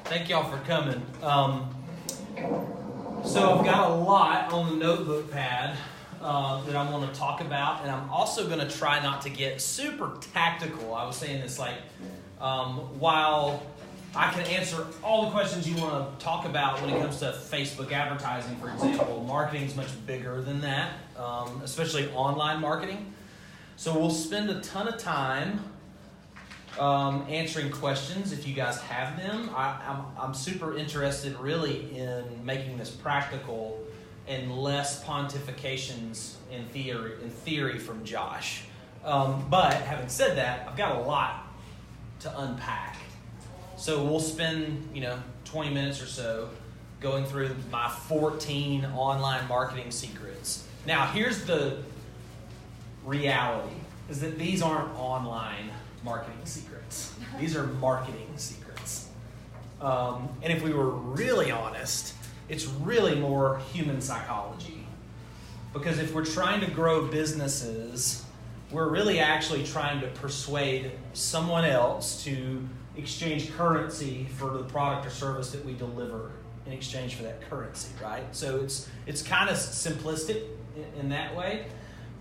Thank y'all for coming. So I've got a lot on the notebook pad that I want to talk about, and I'm also going to try not to get super tactical. I was saying this while I can answer all the questions you want to talk about when it comes to Facebook advertising, for example, marketing is much bigger than that, especially online marketing. So we'll spend a ton of time answering questions if you guys have them. I'm super interested really in making this practical and less pontifications in theory from Josh. But having said that, I've got a lot to unpack. So we'll spend 20 minutes or so going through my 14 online marketing secrets. Now here's the reality, is that these aren't online marketing secrets. These are marketing secrets. And if we were really honest, it's really more human psychology. Because if we're trying to grow businesses, we're really actually trying to persuade someone else to exchange currency for the product or service that we deliver in exchange for that currency, right? So it's kind of simplistic in that way.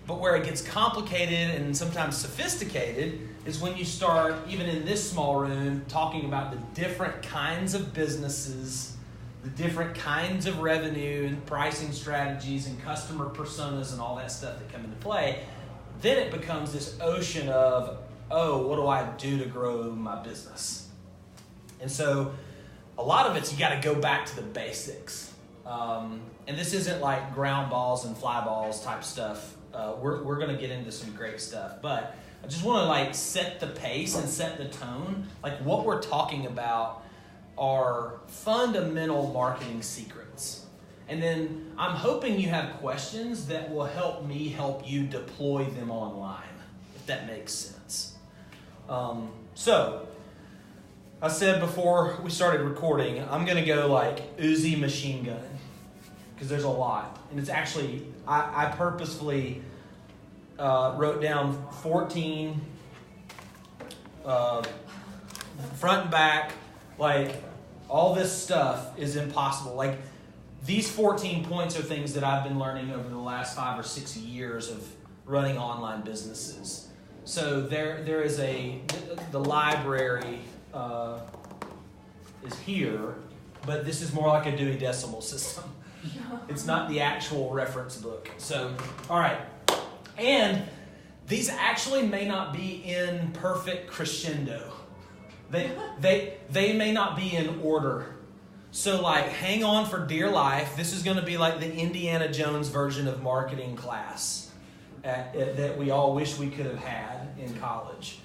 But where it gets complicated and sometimes sophisticated is when you start, even in this small room, talking about the different kinds of businesses, the different kinds of revenue and pricing strategies and customer personas and all that stuff that come into play. Then it becomes this ocean of, what do I do to grow my business? And so a lot of it's you got to go back to the basics. And this isn't like ground balls and fly balls type stuff. We're going to get into some great stuff, but I just want to set the pace and set the tone. What we're talking about are fundamental marketing secrets. And then I'm hoping you have questions that will help me help you deploy them online, if that makes sense. So I said before we started recording, I'm going to go Uzi machine gun, because there's a lot. And it's actually, I purposefully wrote down 14 front and back, all this stuff is impossible. These 14 points are things that I've been learning over the last 5 or 6 years of running online businesses. So there is the library is here, but this is more like a Dewey Decimal System. It's not the actual reference book. So, all right. And these actually may not be in perfect crescendo. They may not be in order. So hang on for dear life. This is going to be like the Indiana Jones version of marketing class that we all wish we could have had in college.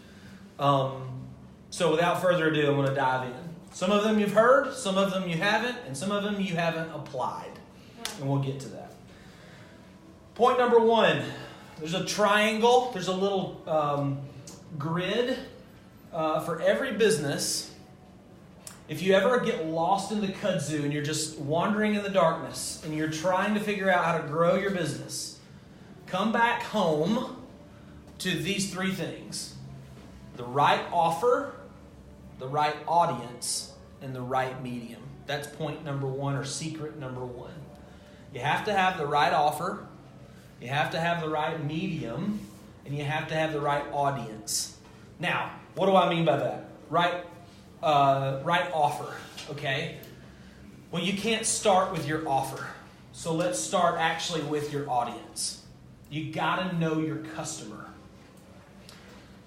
So without further ado, I'm going to dive in. Some of them you've heard, some of them you haven't, and some of them you haven't applied. And we'll get to that. Point number 1, there's a triangle. There's a little grid for every business. If you ever get lost in the kudzu and you're just wandering in the darkness and you're trying to figure out how to grow your business, come back home to these 3 things: the right offer, the right audience, and the right medium. That's point number 1, or secret number 1. You have to have the right offer, you have to have the right medium, and you have to have the right audience. Now, what do I mean by that? Right offer, okay? Well, you can't start with your offer. So let's start actually with your audience. You got to know your customer.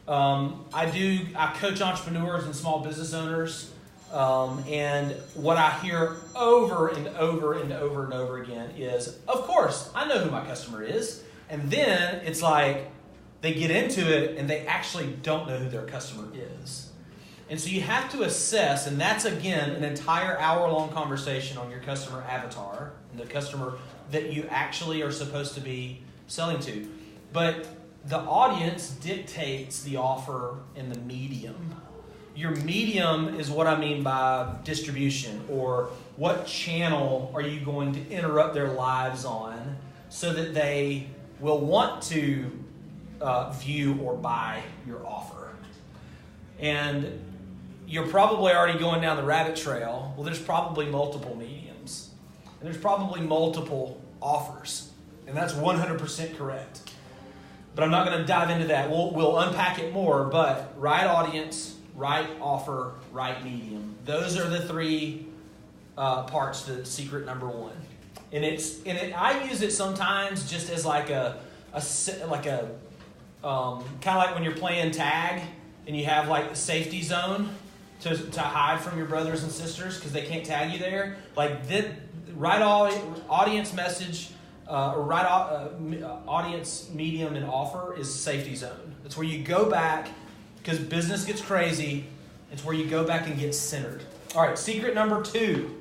I coach entrepreneurs and small business owners, and what I hear over and over and over and over again is, of course, I know who my customer is. And then it's they get into it and they actually don't know who their customer is. And so you have to assess, and that's, again, an entire hour-long conversation on your customer avatar and the customer that you actually are supposed to be selling to. But the audience dictates the offer and the medium. Your medium is what I mean by distribution, or what channel are you going to interrupt their lives on so that they will want to view or buy your offer. And you're probably already going down the rabbit trail. Well, there's probably multiple mediums. And there's probably multiple offers. And that's 100% correct. But I'm not going to dive into that. We'll unpack it more. But right audience, right offer, right medium. Those are the three parts to secret number one. And I use it sometimes just as like a kind of like when you're playing tag and you have like the safety zone to hide from your brothers and sisters because they can't tag you there. Like this, right audience message or right audience medium and offer is safety zone. It's where you go back because business gets crazy. It's where you go back and get centered. All right, secret number 2.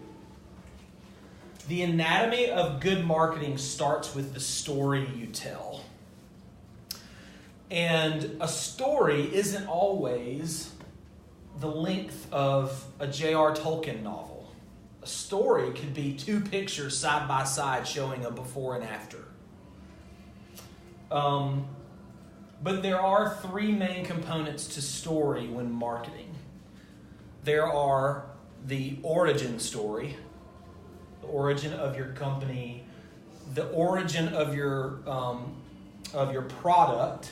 The anatomy of good marketing starts with the story you tell. And a story isn't always the length of a J.R. Tolkien novel. A story could be 2 pictures side by side showing a before and after. But there are 3 main components to story when marketing. There are the origin story, the origin of your company, the origin of your product.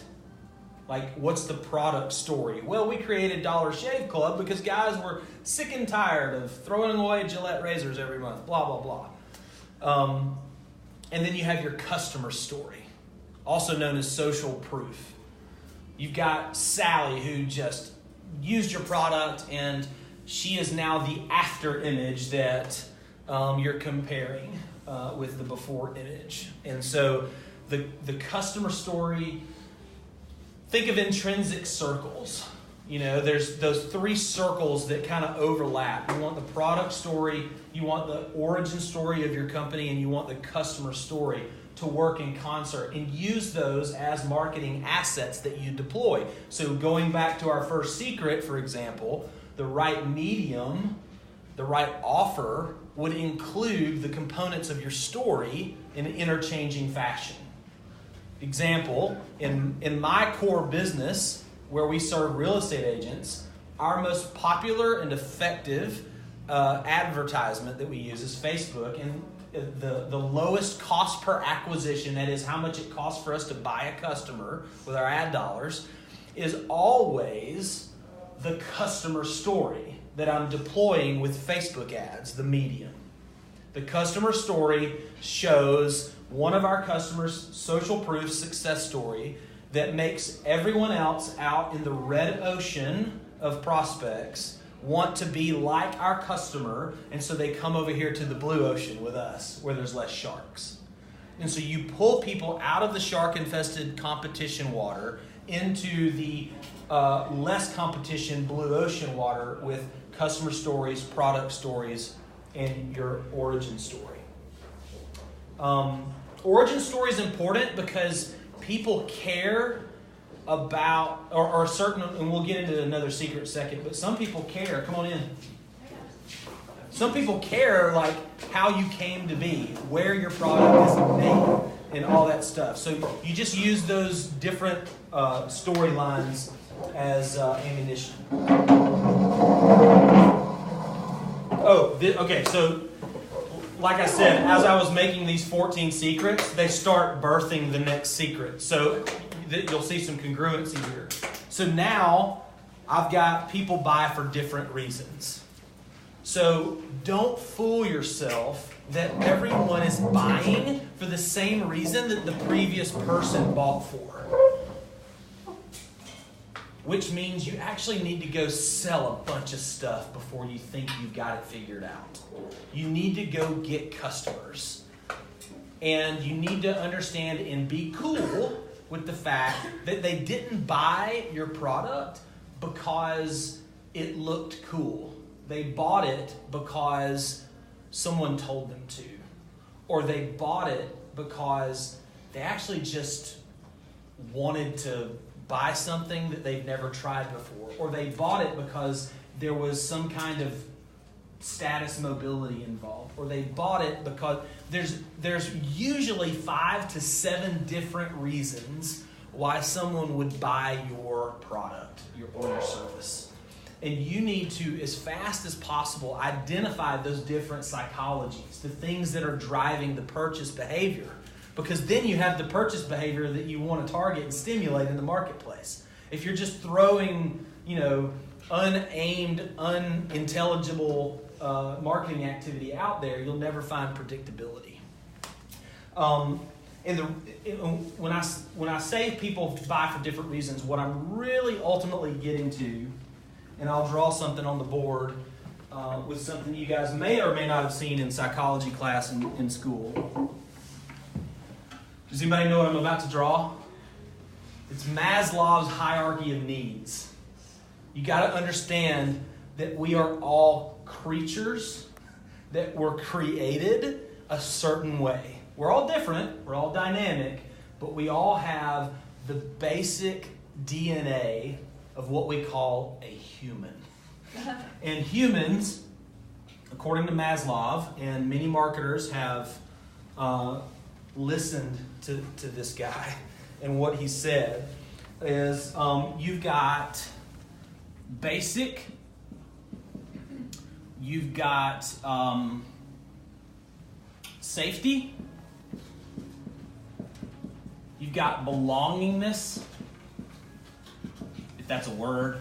Like, what's the product story? Well, we created Dollar Shave Club because guys were sick and tired of throwing away Gillette razors every month, blah, blah, blah. And then you have your customer story, also known as social proof. You've got Sally who just used your product and she is now the after image that you're comparing with the before image. And so the customer story, think of intrinsic circles. You know, there's those 3 circles that kind of overlap. You want the product story, you want the origin story of your company, and you want the customer story to work in concert, and use those as marketing assets that you deploy. So going back to our first secret, for example, the right medium, the right offer would include the components of your story in an interchanging fashion. Example, in my core business, where we serve real estate agents, our most popular and effective advertisement that we use is Facebook, and the lowest cost per acquisition, that is how much it costs for us to buy a customer with our ad dollars, is always the customer story that I'm deploying with Facebook ads, the medium. The customer story shows one of our customers' social proof success story that makes everyone else out in the red ocean of prospects want to be like our customer, and so they come over here to the blue ocean with us where there's less sharks. And so you pull people out of the shark-infested competition water into the less competition blue ocean water with customer stories, product stories, and your origin story. Origin story is important because people care about, or certain, and we'll get into another secret in a second, but some people care. Come on in. Some people care like how you came to be, where your product is made, and all that stuff. So you just use those different storylines as ammunition. Okay, so like I said, as I was making these 14 secrets, they start birthing the next secret. So you'll see some congruency here. So now I've got people buy for different reasons. So don't fool yourself that everyone is buying for the same reason that the previous person bought for. Which means you actually need to go sell a bunch of stuff before you think you've got it figured out. You need to go get customers. And you need to understand and be cool with the fact that they didn't buy your product because it looked cool. They bought it because someone told them to. Or they bought it because they actually just wanted to buy something that they've never tried before. Or they bought it because there was some kind of status mobility involved. Or they bought it because there's usually 5 to 7 different reasons why someone would buy your product or your service. And you need to, as fast as possible, identify those different psychologies, the things that are driving the purchase behavior. Because then you have the purchase behavior that you want to target and stimulate in the marketplace. If you're just throwing, unaimed, unintelligible marketing activity out there, you'll never find predictability. When I say people buy for different reasons, what I'm really ultimately getting to, and I'll draw something on the board with something you guys may or may not have seen in psychology class in school. Does anybody know what I'm about to draw? It's Maslow's hierarchy of needs. You got to understand that we are all creatures that were created a certain way. We're all different, we're all dynamic, but we all have the basic DNA of what we call a human. And humans, according to Maslow, and many marketers have listened to this guy, and what he said is you've got basic, you've got safety, you've got belongingness, if that's a word,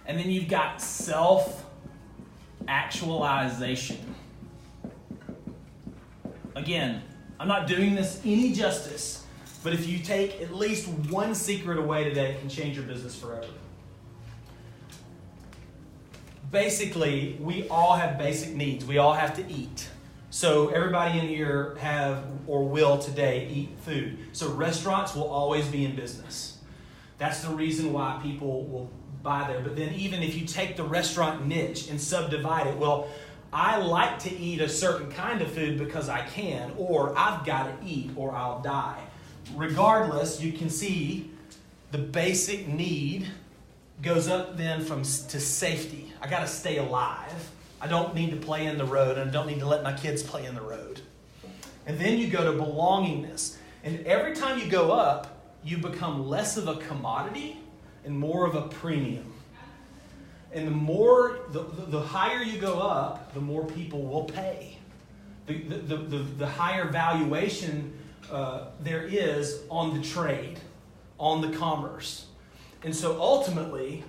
and then you've got self-actualization. Again, I'm not doing this any justice, but if you take at least one secret away today, it can change your business forever. Basically, we all have basic needs. We all have to eat. So everybody in here have or will today eat food. So restaurants will always be in business. That's the reason why people will buy there. But then even if you take the restaurant niche and subdivide it, well, I like to eat a certain kind of food because I can, or I've got to eat or I'll die. Regardless, you can see the basic need goes up then to safety. I got to stay alive. I don't need to play in the road, and I don't need to let my kids play in the road. And then you go to belongingness. And every time you go up, you become less of a commodity and more of a premium. And the higher you go up, the more people will pay. The higher valuation there is on the trade, on the commerce. And so ultimately,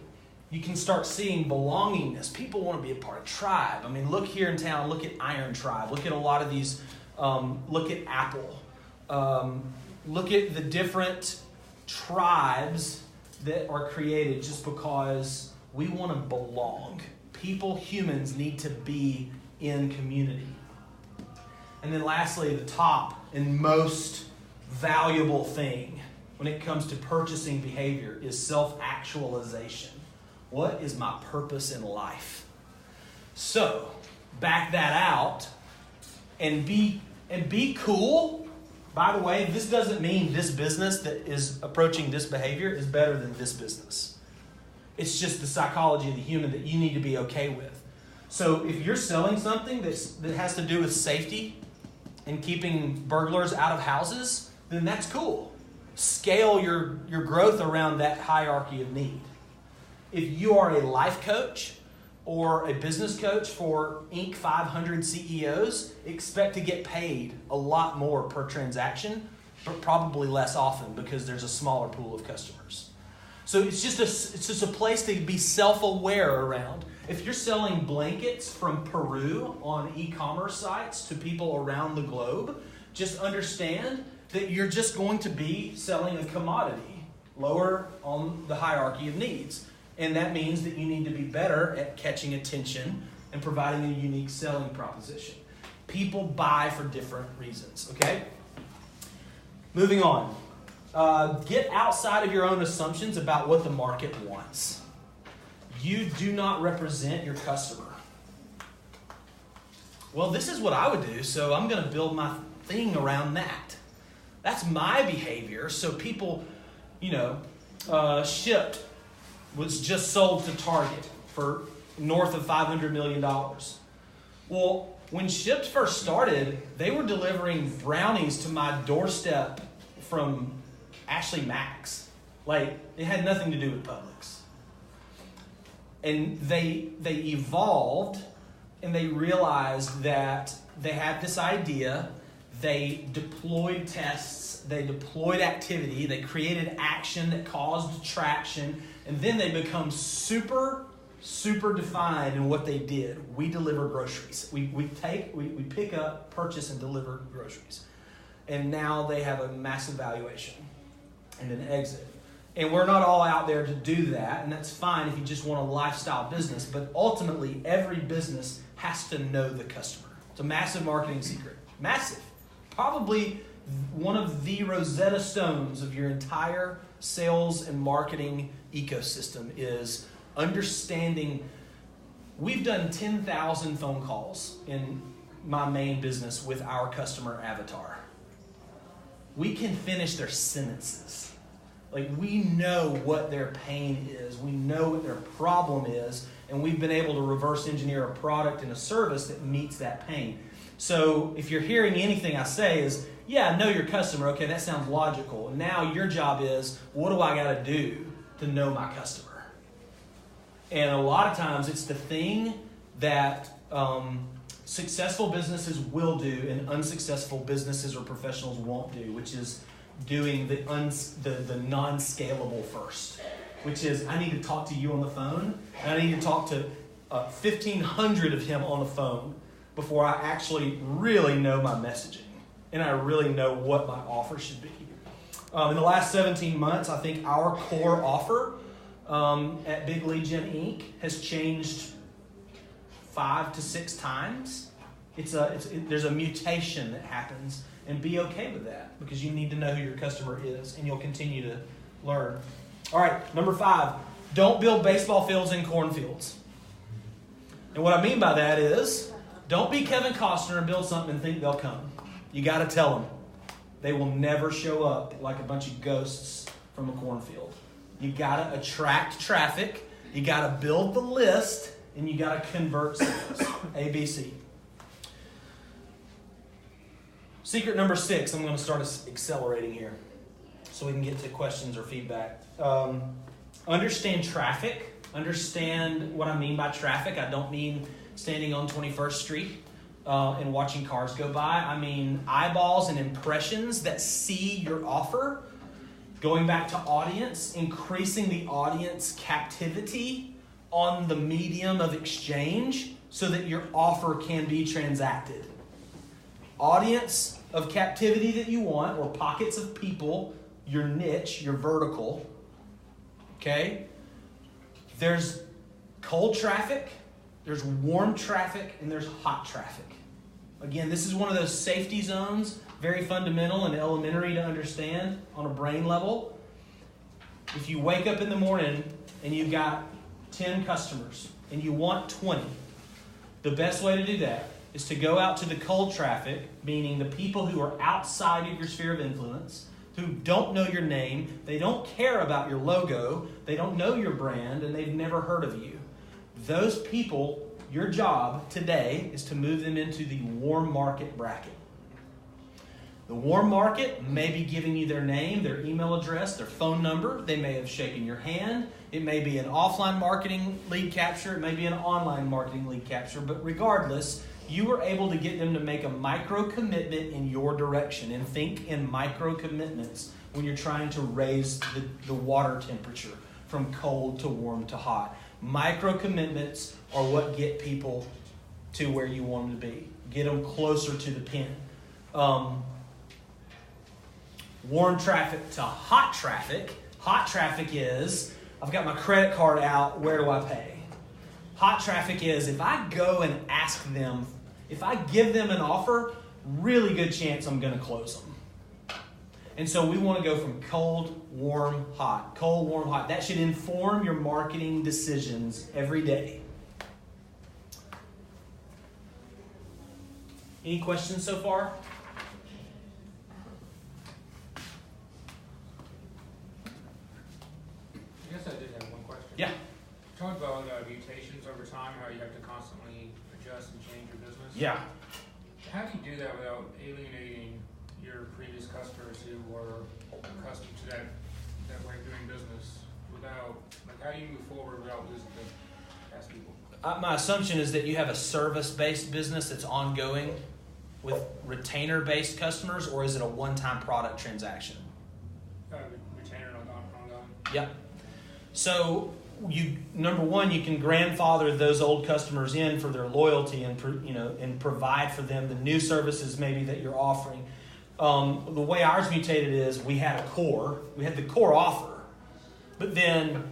you can start seeing belongingness. People want to be a part of tribe. I mean, look here in town, look at Iron Tribe. Look at a lot of these, look at Apple. Look at the different tribes that are created just because we want to belong. People, humans, need to be in community. And then lastly, the top and most valuable thing when it comes to purchasing behavior is self-actualization. What is my purpose in life? So, back that out and be cool. By the way, this doesn't mean this business that is approaching this behavior is better than this business. It's just the psychology of the human that you need to be okay with. So if you're selling something that has to do with safety and keeping burglars out of houses, then that's cool. Scale your growth around that hierarchy of need. If you are a life coach or a business coach for Inc. 500 CEOs, expect to get paid a lot more per transaction, but probably less often because there's a smaller pool of customers. So it's just a place to be self-aware around. If you're selling blankets from Peru on e-commerce sites to people around the globe, just understand that you're just going to be selling a commodity lower on the hierarchy of needs. And that means that you need to be better at catching attention and providing a unique selling proposition. People buy for different reasons, okay? Moving on. Get outside of your own assumptions about what the market wants. You do not represent your customer. Well, this is what I would do, so I'm going to build my thing around that. That's my behavior. So people, Shipped was just sold to Target for north of $500 million. Well, when Shipped first started, they were delivering brownies to my doorstep from Ashley Max. Like, it had nothing to do with Publix. And they evolved, and they realized that they had this idea. They deployed tests. They deployed activity. They created action that caused traction. And then they become super defined in what they did. We deliver groceries. We pick up, purchase, and deliver groceries. And now they have a massive valuation and an exit. And we're not all out there to do that, and that's fine if you just want a lifestyle business. But ultimately, every business has to know the customer. It's a massive marketing secret. Massive. Probably one of the Rosetta Stones of your entire sales and marketing ecosystem is understanding. We've done 10,000 phone calls in my main business with our customer avatar. We can finish their sentences. Like, we know what their pain is. We know what their problem is. And we've been able to reverse engineer a product and a service that meets that pain. So if you're hearing anything I say is, yeah, know your customer. Okay, that sounds logical. And now your job is, what do I got to do to know my customer? And a lot of times it's the thing that successful businesses will do and unsuccessful businesses or professionals won't do, which is doing the non-scalable first, which is, I need to talk to you on the phone, and I need to talk to 1,500 of him on the phone before I actually really know my messaging and I really know what my offer should be. In the last 17 months, I think our core offer at Big Legion Inc. has changed 5 to 6 times. There's a mutation that happens, and be okay with that because you need to know who your customer is, and you'll continue to learn. All right, number 5, don't build baseball fields in cornfields. And what I mean by that is, don't be Kevin Costner and build something and think they'll come. You got to tell them. They will never show up like a bunch of ghosts from a cornfield. You got to attract traffic. You got to build the list, and you got to convert sales. ABC. Secret number 6. I'm going to start accelerating here so we can get to questions or feedback. Understand traffic. Understand what I mean by traffic. I don't mean standing on 21st Street and watching cars go by. I mean eyeballs and impressions that see your offer. Going back to audience, increasing the audience captivity on the medium of exchange so that your offer can be transacted. Audience of captivity that you want, or pockets of people, your niche, your vertical. Okay? There's cold traffic, there's warm traffic, and there's hot traffic. Again, this is one of those safety zones, very fundamental and elementary to understand on a brain level. If you wake up in the morning and you've got 10 customers and you want 20, the best way to do that is to go out to the cold traffic, meaning the people who are outside of your sphere of influence, who don't know your name, they don't care about your logo, they don't know your brand, and they've never heard of you. Those people, your job today is to move them into the warm market bracket. The warm market may be giving you their name, their email address, their phone number. They may have shaken your hand. It may be an offline marketing lead capture. It may be an online marketing lead capture. But regardless, you were able to get them to make a micro commitment in your direction. And think in micro commitments when you're trying to raise the water temperature from cold to warm to hot. Micro commitments are what get people to where you want them to be. Get them closer to the pin. Warm traffic to hot traffic. Hot traffic is, I've got my credit card out, where do I pay? Hot traffic is, if I go and ask them, if I give them an offer, really good chance I'm going to close them. And so we want to go from cold, warm, hot. Cold, warm, hot. That should inform your marketing decisions every day. Any questions so far? I guess I did have one question. Yeah. Talk about mutations over time, how you have to constantly adjust and change your business. Yeah. How do you do that without alienating your previous customers who were accustomed to that way of doing business? Without, like, how do you move forward without losing them? people? My assumption is that you have a service-based business that's ongoing with retainer-based customers, or is it a one-time product transaction? Retainer ongoing. Yep. So number one, you can grandfather those old customers in for their loyalty and provide for them the new services maybe that you're offering. The way ours mutated is we had the core offer, but then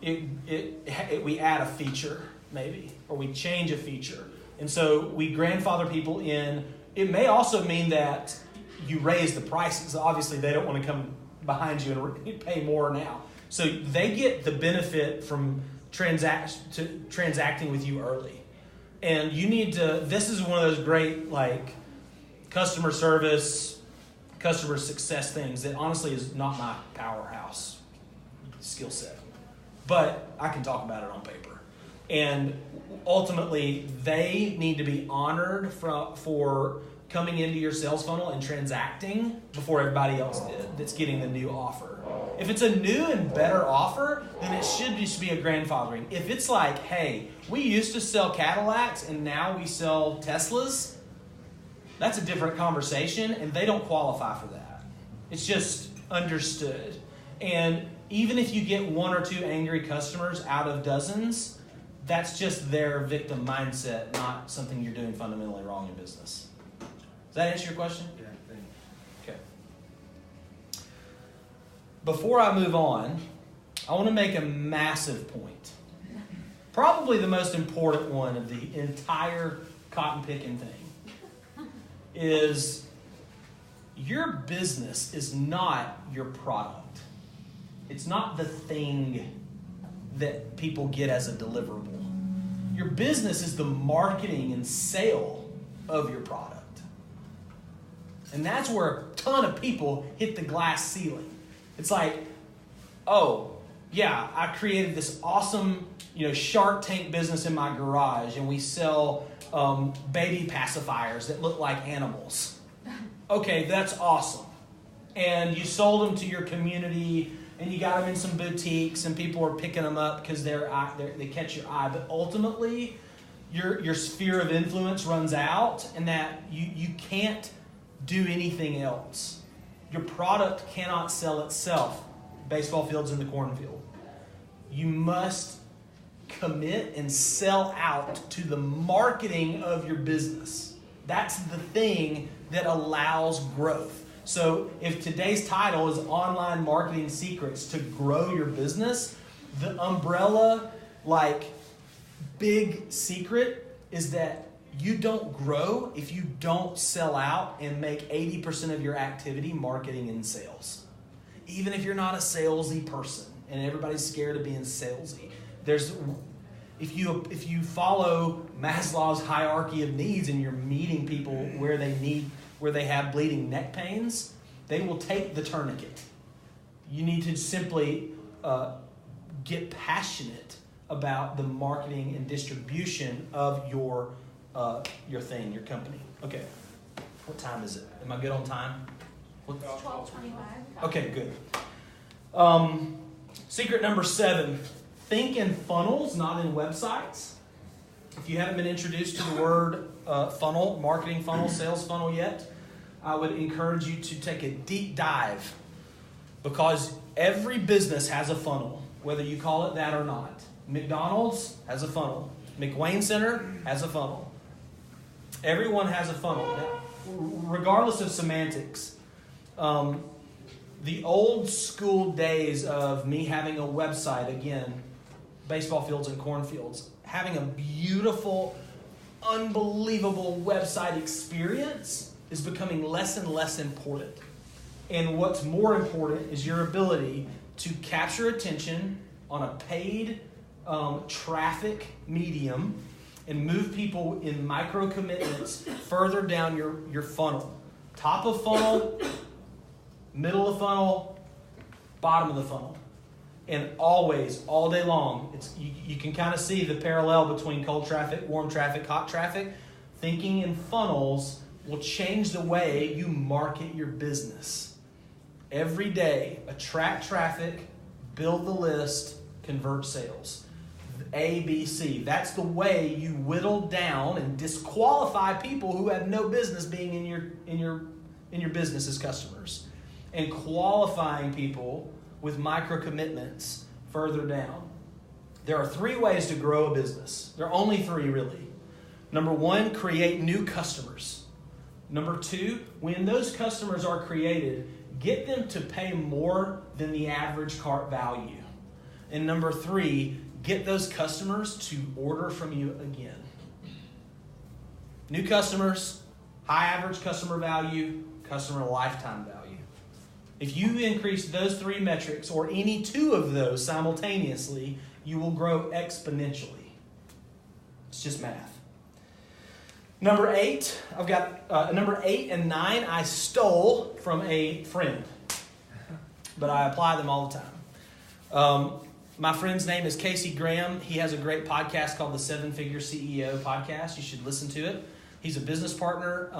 we add a feature maybe, or we change a feature. And so we grandfather people in. It may also mean that you raise the prices. Obviously, they don't want to come behind you and pay more now. So they get the benefit from transacting with you early. And you need to, this is one of those great customer service, customer success things that honestly is not my powerhouse skill set. But I can talk about it on paper. And ultimately, they need to be honored for coming into your sales funnel and transacting before everybody else did that's getting the new offer. If it's a new and better offer, then it should just be a grandfathering. If it's like, hey, we used to sell Cadillacs and now we sell Teslas, that's a different conversation, and they don't qualify for that. It's just understood. And even if you get one or two angry customers out of dozens, that's just their victim mindset, not something you're doing fundamentally wrong in business. Does that answer your question? Yeah, thanks. Okay. Before I move on, I want to make a massive point. Probably the most important one of the entire cotton picking thing is your business is not your product. It's not the thing that people get as a deliverable. Your business is the marketing and sale of your product. And that's where a ton of people hit the glass ceiling. It's like, oh, yeah, I created this awesome, Shark Tank business in my garage, and we sell baby pacifiers that look like animals. Okay, that's awesome. And you sold them to your community, and you got them in some boutiques, and people are picking them up because they catch your eye. But ultimately, your sphere of influence runs out, and that you can't do anything else. Your product cannot sell itself. Baseball fields in the cornfield. You must commit and sell out to the marketing of your business. That's the thing that allows growth. So if today's title is Online Marketing Secrets to Grow Your Business, the umbrella, big secret is that you don't grow if you don't sell out and make 80% of your activity marketing and sales. Even if you're not a salesy person and everybody's scared of being salesy, if you follow Maslow's hierarchy of needs and you're meeting people where they have bleeding neck pains, they will take the tourniquet. You need to simply get passionate about the marketing and distribution of your thing, your company. Okay, what time is it? Am I good on time? 12:25. Okay, good. Secret number 7, think in funnels, not in websites. If you haven't been introduced to the word funnel, marketing funnel, sales funnel yet, I would encourage you to take a deep dive, because every business has a funnel, whether you call it that or not. McDonald's has a funnel. McWayne Center has a funnel. Everyone has a funnel. Now, regardless of semantics, the old school days of me having a website, again, baseball fields and cornfields, having a beautiful, unbelievable website experience is becoming less and less important. And what's more important is your ability to capture attention on a paid traffic medium and move people in micro commitments further down your funnel. Top of funnel, middle of funnel, bottom of the funnel. And always, all day long, you can kind of see the parallel between cold traffic, warm traffic, hot traffic. Thinking in funnels will change the way you market your business. Every day, attract traffic, build the list, convert sales. A, B, C. That's the way you whittle down and disqualify people who have no business being in your business as customers, and qualifying people with micro commitments further down. There are 3 ways to grow a business. There are only 3 really. Number 1, create new customers. Number 2, when those customers are created, get them to pay more than the average cart value. And number 3, get those customers to order from you again. New customers, high average customer value, customer lifetime value. If you increase those 3 metrics, or any 2 of those simultaneously, you will grow exponentially. It's just math. Number 8, I've got number 8 and 9 I stole from a friend, but I apply them all the time. My friend's name is Casey Graham. He has a great podcast called the 7-Figure CEO Podcast. You should listen to it. He's a business partner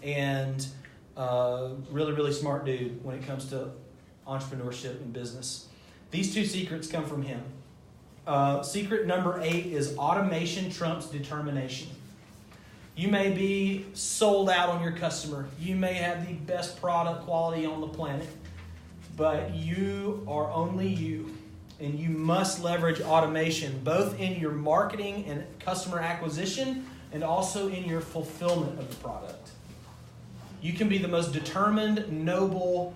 and really, really smart dude when it comes to entrepreneurship and business. These 2 secrets come from him. Secret number 8 is automation trumps determination. You may be sold out on your customer. You may have the best product quality on the planet, but you are only you. And you must leverage automation both in your marketing and customer acquisition and also in your fulfillment of the product. You can be the most determined, noble,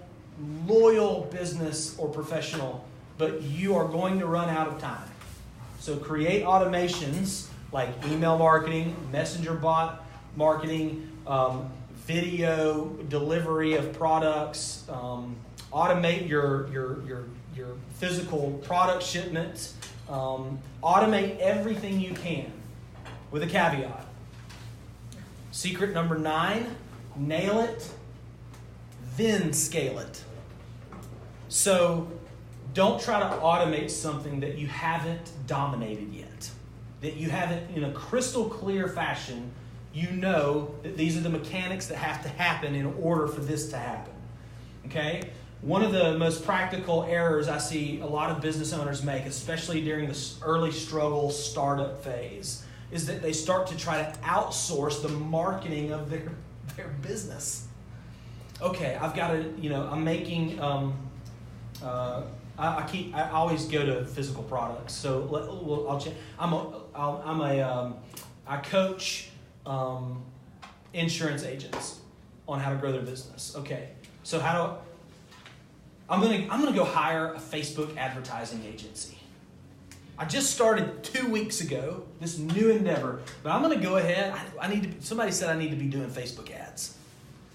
loyal business or professional, but you are going to run out of time. So create automations like email marketing, messenger bot marketing, video delivery of products, automate your physical product shipments, automate everything you can with a caveat. Secret number 9, nail it, then scale it. So don't try to automate something that you haven't dominated yet, that you haven't, in a crystal clear fashion, you know that these are the mechanics that have to happen in order for this to happen. Okay? One of the most practical errors I see a lot of business owners make, especially during the early struggle startup phase, is that they start to try to outsource the marketing of their business. Okay, I've got to, I'm making, I always go to physical products. So I coach insurance agents on how to grow their business. Okay, so I'm gonna go hire a Facebook advertising agency. I just started 2 weeks ago, this new endeavor, but I'm gonna go ahead. Somebody said I need to be doing Facebook ads.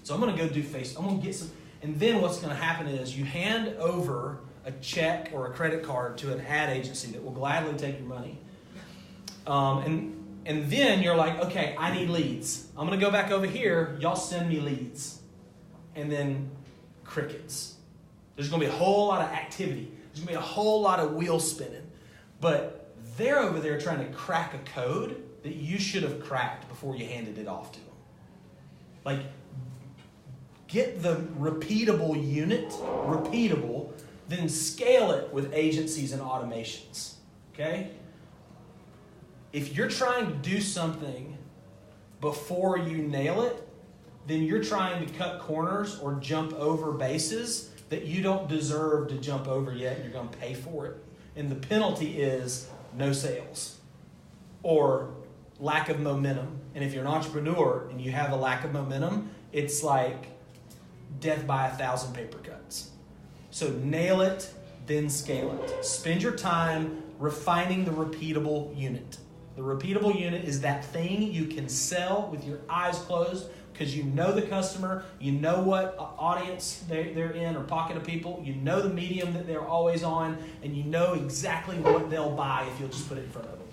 So I'm gonna go do Facebook. I'm gonna get some, and then what's gonna happen is you hand over a check or a credit card to an ad agency that will gladly take your money. And then you're like, okay, I need leads. I'm gonna go back over here, y'all send me leads. And then crickets. There's going to be a whole lot of activity. There's going to be a whole lot of wheel spinning. But they're over there trying to crack a code that you should have cracked before you handed it off to them. Like, get the repeatable unit, then scale it with agencies and automations. Okay? If you're trying to do something before you nail it, then you're trying to cut corners or jump over bases that you don't deserve to jump over yet, and you're going to pay for it. And the penalty is no sales or lack of momentum. And if you're an entrepreneur and you have a lack of momentum, it's like death by 1,000 paper cuts. So nail it, then scale it. Spend your time refining the repeatable unit. The repeatable unit is that thing you can sell with your eyes closed, because you know the customer, you know what audience they're in or pocket of people, you know the medium that they're always on, and you know exactly what they'll buy if you'll just put it in front of them.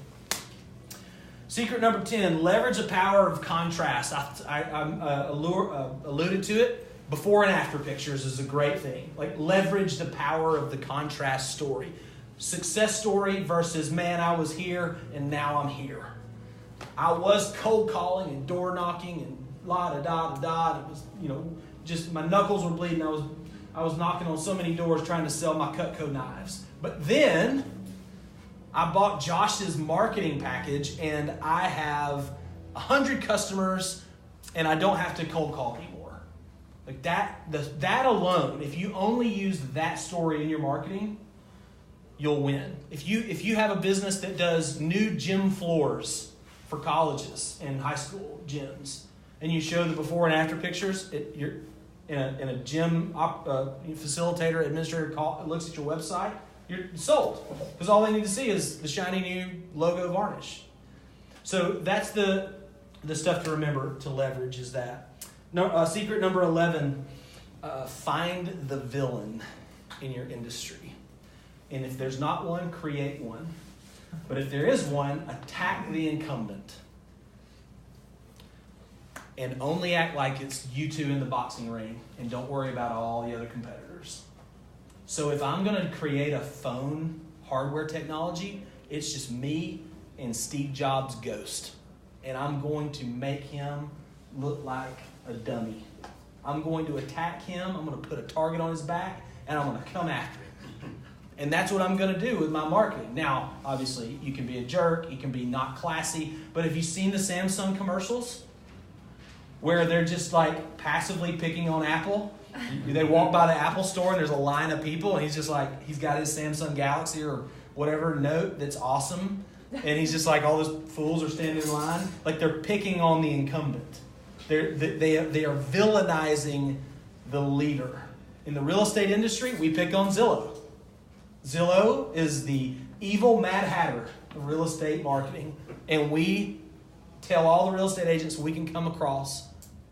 Secret number 10, leverage the power of contrast. I alluded to it. Before and after pictures is a great thing. Like, leverage the power of the contrast story. Success story versus, man, I was here and now I'm here. I was cold calling and door knocking and la-da-da-da-da. It was, just my knuckles were bleeding. I was knocking on so many doors trying to sell my Cutco knives. But then I bought Josh's marketing package and I have 100 customers and I don't have to cold call anymore. Like that alone, if you only use that story in your marketing, you'll win. If you have a business that does new gym floors for colleges and high school gyms, and you show the before and after pictures, you're in a gym facilitator, administrator looks at your website, you're sold. Because all they need to see is the shiny new logo varnish. So that's the stuff to remember to leverage is that. Secret number 11, find the villain in your industry. And if there's not one, create one. But if there is one, attack the incumbent. And only act like it's you two in the boxing ring. And don't worry about all the other competitors. So if I'm going to create a phone hardware technology, it's just me and Steve Jobs' ghost. And I'm going to make him look like a dummy. I'm going to attack him. I'm going to put a target on his back. And I'm going to come after him. And that's what I'm going to do with my marketing. Now, obviously, you can be a jerk. You can be not classy. But have you seen the Samsung commercials? Where they're just like passively picking on Apple. They walk by the Apple store and there's a line of people. And he's just like, he's got his Samsung Galaxy or whatever Note that's awesome. And he's just like, all those fools are standing in line. Like they're picking on the incumbent. They are villainizing the leader. In the real estate industry, we pick on Zillow. Zillow is the evil Mad Hatter of real estate marketing. And we tell all the real estate agents we can come across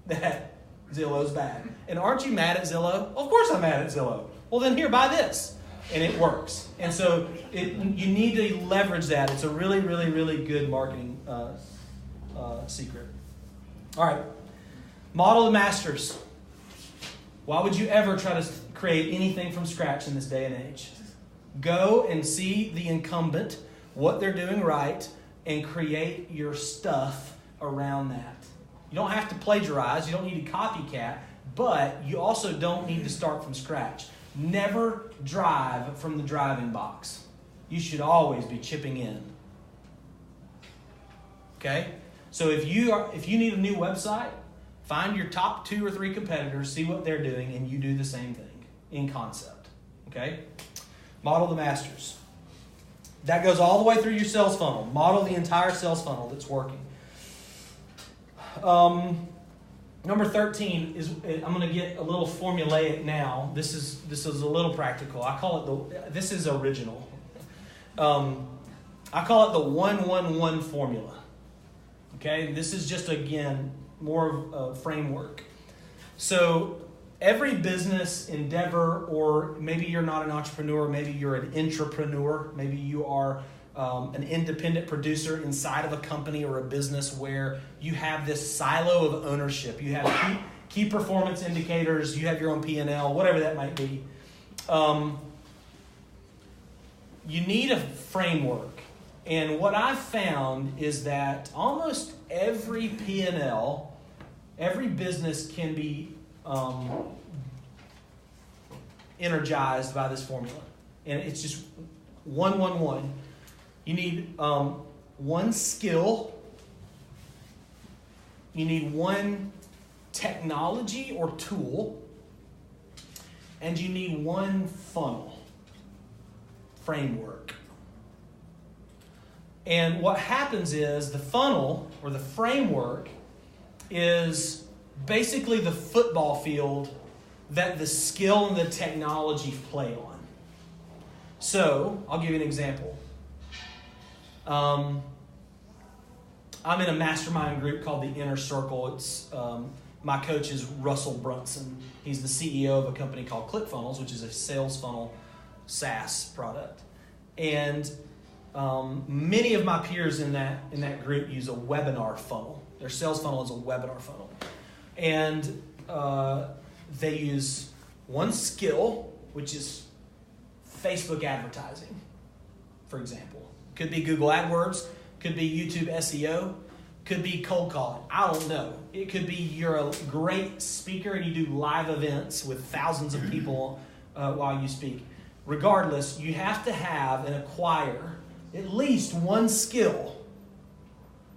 that Zillow's bad. And aren't you mad at Zillow? Of course I'm mad at Zillow. Well, then here, buy this. And it works. And so you need to leverage that. It's a really, really, really good marketing secret. All right. Model the masters. Why would you ever try to create anything from scratch in this day and age? Go and see the incumbent, what they're doing right, and create your stuff around that. You don't have to plagiarize. You don't need to copycat. But you also don't need to start from scratch. Never drive from the driving box. You should always be chipping in. Okay? So if you need a new website, find your top 2 or 3 competitors, see what they're doing, and you do the same thing in concept. Okay? Model the masters. That goes all the way through your sales funnel. Model the entire sales funnel that's working. Number 13 is, I'm going to get a little formulaic now. This is a little practical. I call it this is original. I call it the 1-1-1 formula. Okay, this is just, again, more of a framework. So every business endeavor, or maybe you're not an entrepreneur, maybe you're an intrapreneur, maybe you are an independent producer inside of a company or a business where you have this silo of ownership. You have key performance indicators, you have your own P&L, whatever that might be. You need a framework. And what I've found is that almost every P&L, every business can be energized by this formula. And it's just 1-1-1. You need one skill. You need one technology or tool. And you need one funnel framework. And what happens is the funnel or the framework is basically the football field that the skill and the technology play on. So, I'll give you an example. I'm in a mastermind group called the Inner Circle. It's my coach is Russell Brunson. He's the CEO of a company called ClickFunnels, which is a sales funnel SaaS product. And many of my peers in that group use a webinar funnel. Their sales funnel is a webinar funnel. And they use one skill, which is Facebook advertising, for example. Could be Google AdWords, could be YouTube SEO, could be cold calling. I don't know. It could be you're a great speaker and you do live events with thousands of people while you speak. Regardless, you have to have and acquire at least one skill.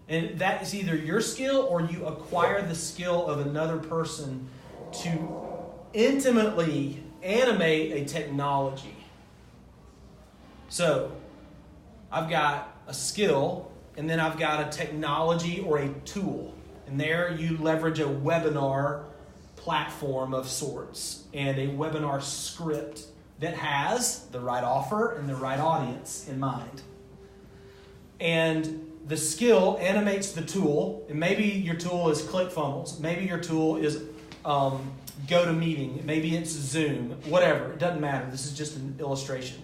And that is either your skill or you acquire the skill of another person to intimately animate a technology. So, I've got a skill, and then I've got a technology or a tool. And there you leverage a webinar platform of sorts and a webinar script that has the right offer and the right audience in mind. And the skill animates the tool, and maybe your tool is ClickFunnels, maybe your tool is GoToMeeting, maybe it's Zoom, whatever, it doesn't matter. This is just an illustration.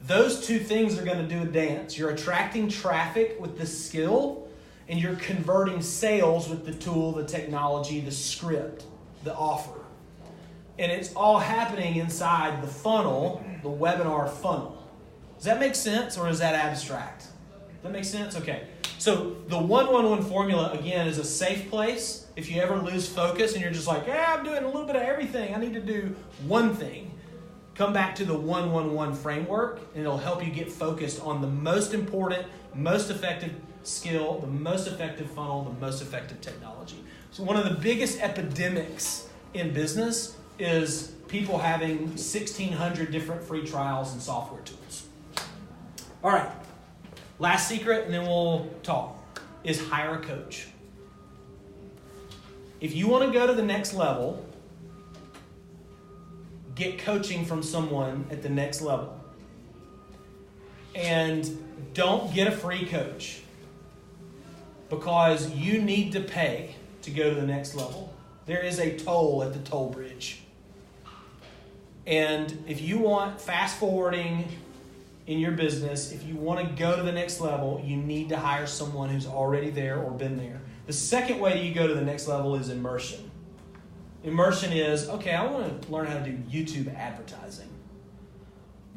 Those two things are going to do a dance. You're attracting traffic with the skill, and you're converting sales with the tool, the technology, the script, the offer. And it's all happening inside the funnel, the webinar funnel. Does that make sense, or is that abstract? Does that make sense? Okay. So the 1-1-1 formula, again, is a safe place. If you ever lose focus and you're just like, I'm doing a little bit of everything, I need to do one thing. Come back to the 1-1-1 framework, and it'll help you get focused on the most important, most effective skill, the most effective funnel, the most effective technology. So one of the biggest epidemics in business is people having 1,600 different free trials and software tools. All right. Last secret, and then we'll talk, is hire a coach. If you want to go to the next level, get coaching from someone at the next level. And don't get a free coach, because you need to pay to go to the next level. There is a toll at the toll bridge. And if you want fast forwarding in your business, if you want to go to the next level, you need to hire someone who's already there or been there. The second way you go to the next level is immersion. Immersion is, okay, I want to learn how to do YouTube advertising.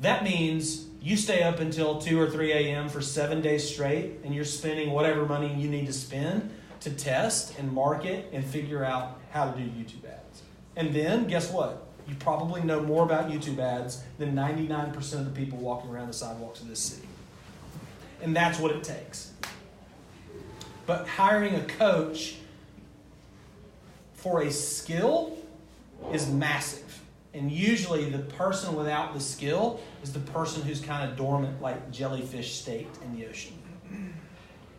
That means you stay up until 2 or 3 a.m. for 7 days straight, and you're spending whatever money you need to spend to test and market and figure out how to do YouTube ads. And then, guess what? You probably know more about YouTube ads than 99% of the people walking around the sidewalks of this city. And that's what it takes. But hiring a coach for a skill is massive. And usually the person without the skill is the person who's kind of dormant, like jellyfish state in the ocean.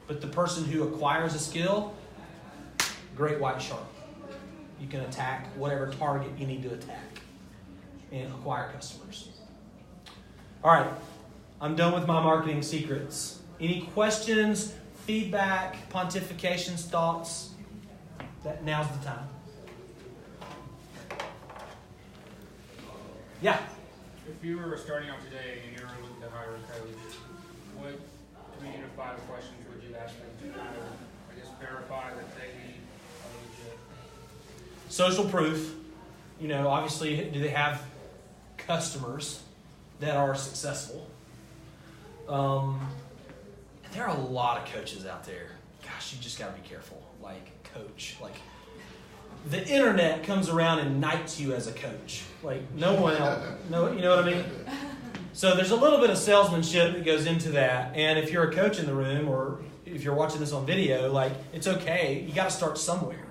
But the person who acquires a skill, great white shark. You can attack whatever target you need to attack and acquire customers. All right, I'm done with my marketing secrets. Any questions, feedback, pontifications, thoughts? Now's the time. Yeah. If you were starting out today and you were looking to hire a coach, what 3 to 5 questions would you ask them to kind of, I guess, verify that they are legit? Social proof. You know, obviously, do they have customers that are successful? There are a lot of coaches out there. Gosh, you just got to be careful. Like, coach. Like, the internet comes around and knights you as a coach. Like, no one else. No, you know what I mean? So there's a little bit of salesmanship that goes into that. And if you're a coach in the room, or if you're watching this on video, like, it's okay. You got to start somewhere.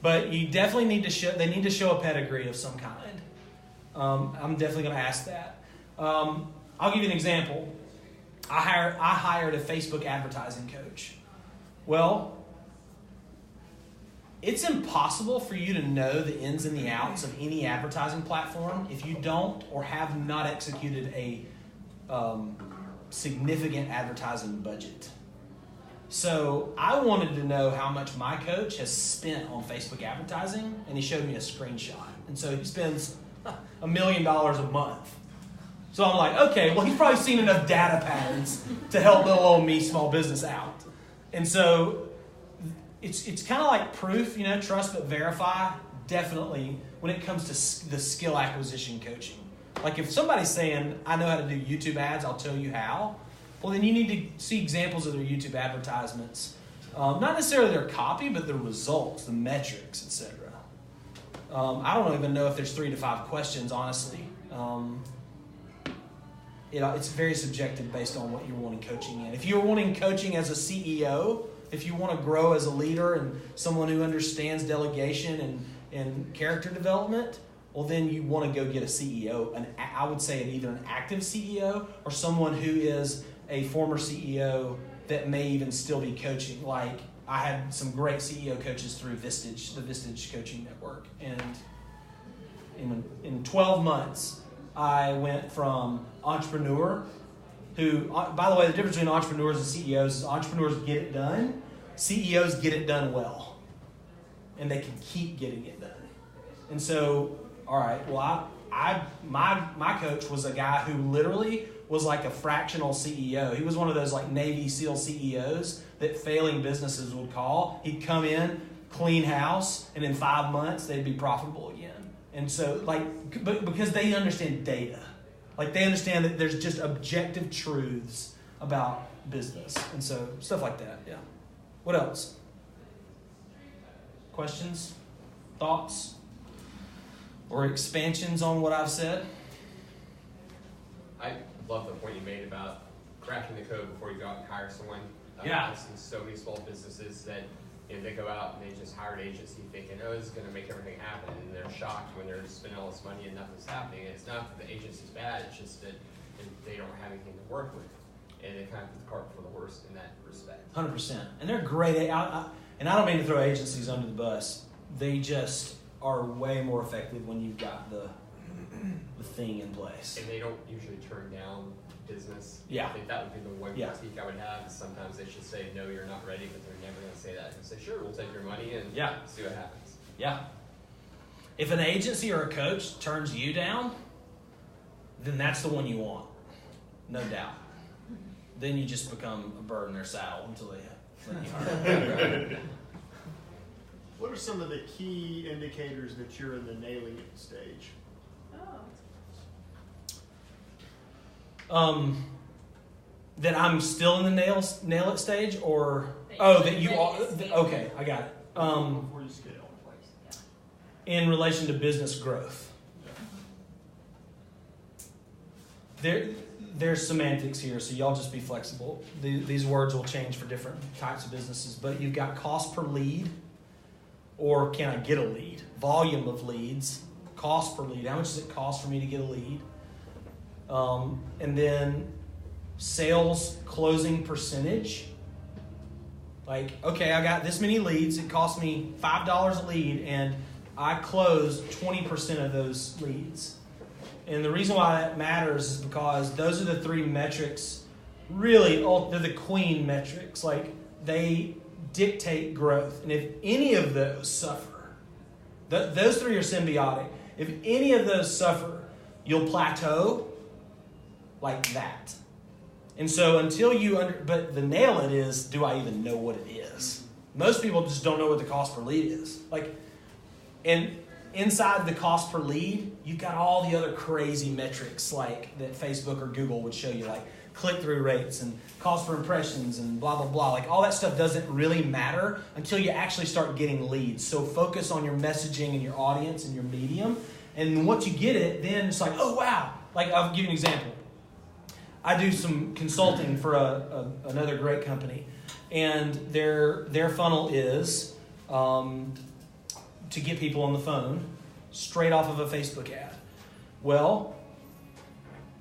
But you definitely need to show. They need to show a pedigree of some kind. I'm definitely going to ask that. I'll give you an example. I hired a Facebook advertising coach. Well, it's impossible for you to know the ins and the outs of any advertising platform if you don't or have not executed a significant advertising budget. So I wanted to know how much my coach has spent on Facebook advertising, and he showed me a screenshot. And so he spends $1 million a month. So I'm like, okay, well, he's probably seen enough data patterns to help little old me, small business, out. And so it's kind of like proof, you know, trust but verify, definitely, when it comes to the skill acquisition coaching. Like if somebody's saying, I know how to do YouTube ads, I'll tell you how. Well, then you need to see examples of their YouTube advertisements. Not necessarily their copy, but the results, the metrics, etc. I don't even know if there's 3 to 5 questions, honestly. it's very subjective based on what you're wanting coaching in. If you're wanting coaching as a CEO, if you want to grow as a leader and someone who understands delegation and character development, well, then you want to go get a CEO. And I would say either an active CEO or someone who is a former CEO that may even still be coaching. Like, I had some great CEO coaches through Vistage, the Vistage Coaching Network. And in 12 months, I went from entrepreneur who, by the way, the difference between entrepreneurs and CEOs is entrepreneurs get it done. CEOs get it done well. And they can keep getting it done. And so, all right, well, my coach was a guy who literally was like a fractional CEO. He was one of those like Navy SEAL CEOs that failing businesses would call. He'd come in, clean house, and in 5 months they'd be profitable again. And so, like, but because they understand data, like they understand that there's just objective truths about business, and so stuff like that. Yeah. What else? Questions, thoughts, or expansions on what I've said? I love the point you made about cracking the code before you go out and hire someone. Yeah. I've seen so many small businesses that they go out and they just hire an agency thinking, oh, this is going to make everything happen. And they're shocked when they're spending all this money and nothing's happening. And it's not that the agency's bad, it's just that they don't have anything to work with. And they kind of put the cart before the horse in that respect. 100%. And they're great. And I don't mean to throw agencies under the bus. They just are way more effective when you've got the thing in place. And they don't usually turn down business. Yeah. I think that would be the one Yeah. critique I would have. Is sometimes they should say, no, you're not ready, but they're never going to say that. They'll say, sure, we'll take your money and see what happens. Yeah. If an agency or a coach turns you down, then that's the one you want. No doubt. Then you just become a bird in their saddle until they let you hire. What are some of the key indicators that you're in the nailing it stage? That I'm still in the nail it stage, or that you are. Okay, I got it. Before you scale. In relation to business growth, there's semantics here, so y'all just be flexible. These words will change for different types of businesses, but you've got cost per lead, or can I get a lead? Volume of leads, cost per lead. How much does it cost for me to get a lead? And then sales closing percentage. Like, okay, I got this many leads. It cost me $5 a lead, and I closed 20% of those leads. And the reason why that matters is because those are the three metrics. Really, they're the queen metrics. Like, they dictate growth. And if any of those suffer, those three are symbiotic. If any of those suffer, you'll plateau like that. And so until but the nail it is, do I even know what it is? Most people just don't know what the cost per lead is. Like, and inside the cost per lead, you've got all the other crazy metrics like that Facebook or Google would show you, like click-through rates and cost per impressions and blah, blah, blah. Like, all that stuff doesn't really matter until you actually start getting leads. So focus on your messaging and your audience and your medium. And once you get it, then it's like, oh, wow. Like, I'll give you an example. I do some consulting for another great company, and their funnel is to get people on the phone straight off of a Facebook ad. Well,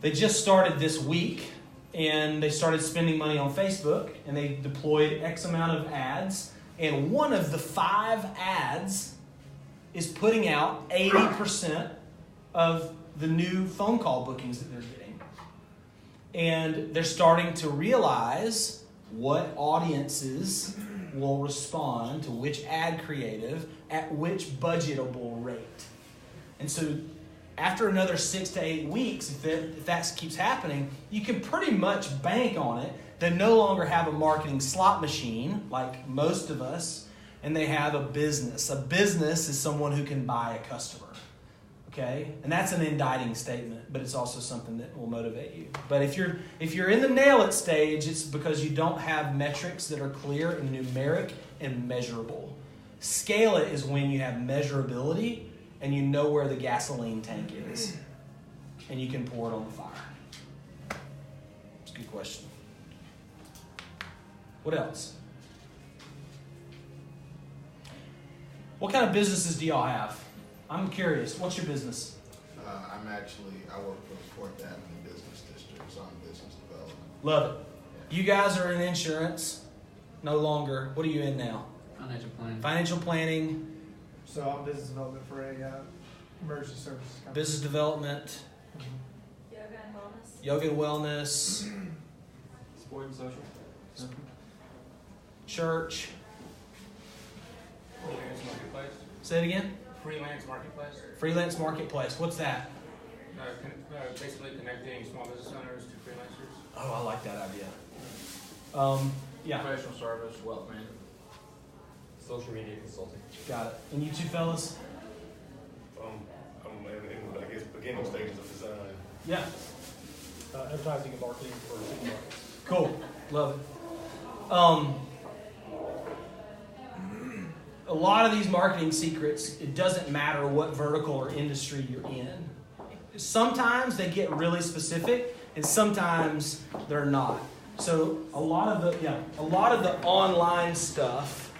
they just started this week, and they started spending money on Facebook, and they deployed X amount of ads, and one of the 5 ads is putting out 80% of the new phone call bookings that they're getting. And they're starting to realize what audiences will respond to which ad creative at which budgetable rate. And so after another 6 to 8 weeks, if that keeps happening, you can pretty much bank on it. They no longer have a marketing slot machine like most of us, and they have a business. A business is someone who can buy a customer. Okay? And that's an indicting statement, but it's also something that will motivate you. But if you're in the nail it stage, it's because you don't have metrics that are clear and numeric and measurable. Scale it is when you have measurability and you know where the gasoline tank is, and you can pour it on the fire. Good question. What else? What kind of businesses do y'all have? I'm curious. What's your business? I work for the Fourth Avenue Business District, so I'm business development. Love it. You guys are in insurance. No longer. What are you in now? Financial planning. Financial planning, So I'm business development for a emergency services company. business development, Yoga and wellness. yoga and wellness, Sport and social. church. Freelance marketplace. Say it again. Freelance marketplace. Freelance marketplace. What's that? Basically connecting small business owners to freelancers. Oh, I like that idea. Yeah, Professional service, wealth management. Social media consulting. got it. And you two fellas? I'm in, I guess, beginning stages of design. Yeah. Advertising and marketing for supermarkets. Cool. Love it. A lot of these marketing secrets, it doesn't matter what vertical or industry you're in. Sometimes they get really specific, and sometimes they're not. So a lot of the online stuff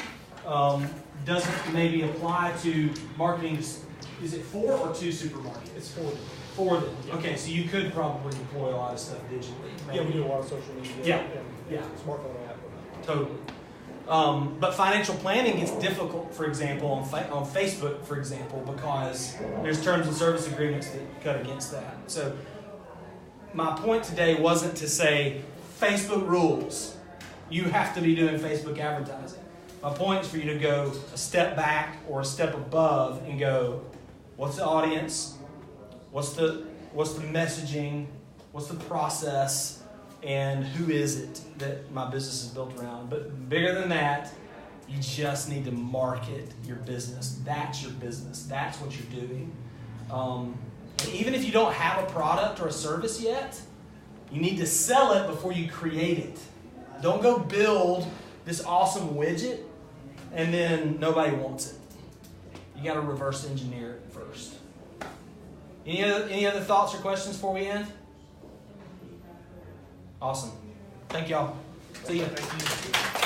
doesn't maybe apply to marketing. Is it 4 or 2 supermarkets? It's for them. For them. Okay, so you could probably deploy a lot of stuff digitally. Yeah, we do a lot of social media. Yeah. And Yeah. smartphone app. Totally. But financial planning gets difficult, for example, on Facebook, for example, because there's terms and service agreements that cut against that. So my point today wasn't to say Facebook rules. You have to be doing Facebook advertising. My point is for you to go a step back or a step above and go, what's the audience? What's the messaging? What's the process? And who is it that my business is built around? But bigger than that, you just need to market your business. That's your business. That's what you're doing. And even if you don't have a product or a service yet, you need to sell it before you create it. Don't go build this awesome widget and then nobody wants it. You got to reverse engineer it first. Any other thoughts or questions before we end? Awesome. Thank y'all. See ya. Thank you.